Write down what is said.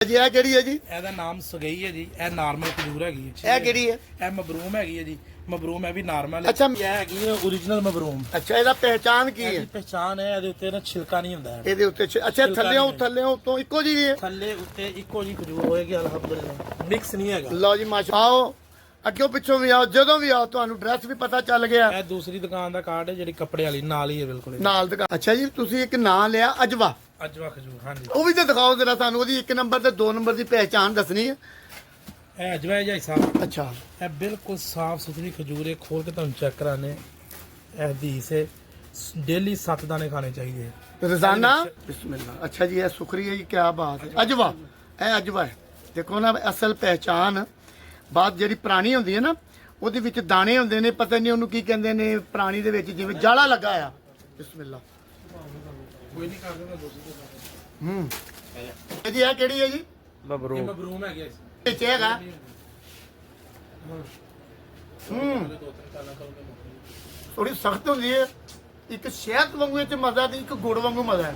ਜੀ ਇਹ ਕਿਹੜੀ ਹੈ ਜੀ? ਇਹਦਾ ਨਾਮ ਸਗਈ ਹੈ ਜੀ। ਇਹ ਨਾਰਮਲ ਖਜੂਰ ਹੈਗੀ ਹੈ। ਇਹ ਕਿਹੜੀ ਹੈ? ਇਹ ਮਬਰੂਮ ਹੈਗੀ ਹੈ ਜੀ। ਮਬਰੂਮ ਹੈ ਵੀ ਨਾਰਮਲ ਹੈ। ਅੱਛਾ। ਇਹ ਹੈਗੀ ਹੈ ओरिजिनल ਮਬਰੂਮ। ਅੱਛਾ, ਇਹਦਾ ਪਹਿਚਾਨ ਕੀ ਇਹਦੀ ਹੈ? ਪਛਾਣ ਹੈ ਇਹਦੇ ਉੱਤੇ ਨਾ ਛਿਲਕਾ ਨਹੀਂ ਹੁੰਦਾ ਹੈ। ਇਹਦੇ ਉੱਤੇ ਅੱਛਾ ਥੱਲਿਓਂ ਉੱਤੋਂ ਇੱਕੋ ਜੀ ਹੈ। ਥੱਲੇ ਉੱਤੇ ਇੱਕੋ ਜੀ ਖਜੂਰ ਹੋਏਗੀ ਅਲਹਮਦੁਲਿਲਾ। ਮਿਕਸ ਨਹੀਂ ਹੈਗਾ। ਲਓ ਜੀ ਮਾਸ਼ਾ ਆਓ ਅੱਗਿਓਂ ਪਿੱਛੋਂ ਵੀ ਆਓ, ਜਦੋਂ ਵੀ ਆਓ ਤੁਹਾਨੂੰ ਐਡਰੈਸ ਵੀ ਪਤਾ ਚੱਲ ਗਿਆ। ਇਹ ਦੂਸਰੀ ਦੁਕਾਨ ਦਾ ਕਾਰਡ ਹੈ ਜਿਹੜੀ ਕੱਪੜੇ ਵਾਲੀ ਨਾਲ ਹੀ ਹੈ ਬਿਲਕੁਲ। ਨਾਲ ਦੁਕਾਨ। ਅੱਛਾ ਜੀ, ਤੁਸੀਂ ਇੱਕ ਨਾਂ ਲਿਆ ਅਜਵਾ। ਅਜਵਾ ਖਜੂਰ ਹਾਂਜੀ। ਉਹ ਵੀ ਤਾਂ ਦਿਖਾਓ ਜਰਾ ਸਾਨੂੰ, ਉਹਦੀ 1 ਨੰਬਰ ਤੇ 2 ਨੰਬਰ ਦੀ ਪਹਿਚਾਨ ਦੱਸਣੀ ਹੈ। ਇਹ ਅਜਵਾ ਹੈ ਜੀ ਸਾਹਿਬ। ਅੱਛਾ, ਇਹ ਬਿਲਕੁਲ ਸਾਫ ਸੁਥਰੀ ਖਜੂਰ ਹੈ। ਖੋਲ ਕੇ ਤੁਹਾਨੂੰ ਚੈੱਕ ਕਰਾਣੇ। ਇਹ ਹਦੀਸ ਹੈ ਡੇਲੀ 7 ਦਾਣੇ ਖਾਣੇ ਚਾਹੀਦੇ ਹੈ ਰੋਜ਼ਾਨਾ। ਬਿਸਮਿल्लाह। ਅੱਛਾ ਜੀ, ਇਹ ਸੁਖਰੀ ਹੈ ਜੀ, ਕੀ ਬਾਤ ਹੈ। ਅਜਵਾ, ਇਹ ਅਜਵਾ ਹੈ। ਦੇਖੋ ਨਾ, ਅਸਲ ਪਹਿਚਾਨ ਬਾਤ ਜਿਹੜੀ ਪੁਰਾਣੀ ਹੁੰਦੀ ਹੈ ਨਾ, ਉਹਦੇ ਵਿੱਚ ਦਾਣੇ ਹੁੰਦੇ ਨੇ, ਪਤਾ ਨਹੀਂ ਉਹਨੂੰ ਕੀ ਕਹਿੰਦੇ ਨੇ ਪੁਰਾਣੀ ਦੇ ਵਿੱਚ, ਜਿਵੇਂ ਜਾਲਾ ਲੱਗਾ ਆ। ਬਿਸਮਿल्लाह। ਕੋਈ ਨਹੀਂ ਕਰ ਦੇਣਾ ਇਹ ਜੀ ਇਹ ਕਿਹੜੀ ਹੈ ਜੀ? ਮਬਰੂਮ। ਮਬਰੂਮ ਹੈ ਗਿਆ ਵਿੱਚ ਹੈਗਾ। ਥੋੜੀ ਸਖਤ ਹੁੰਦੀ ਹੈ। ਇੱਕ ਸ਼ਹਿਦ ਵਾਂਗੂ ਇਹ ਚ ਮਜ਼ਾ ਤੇ ਇੱਕ ਗੁੜ ਵਾਂਗੂ ਮਜ਼ਾ ਹੈ।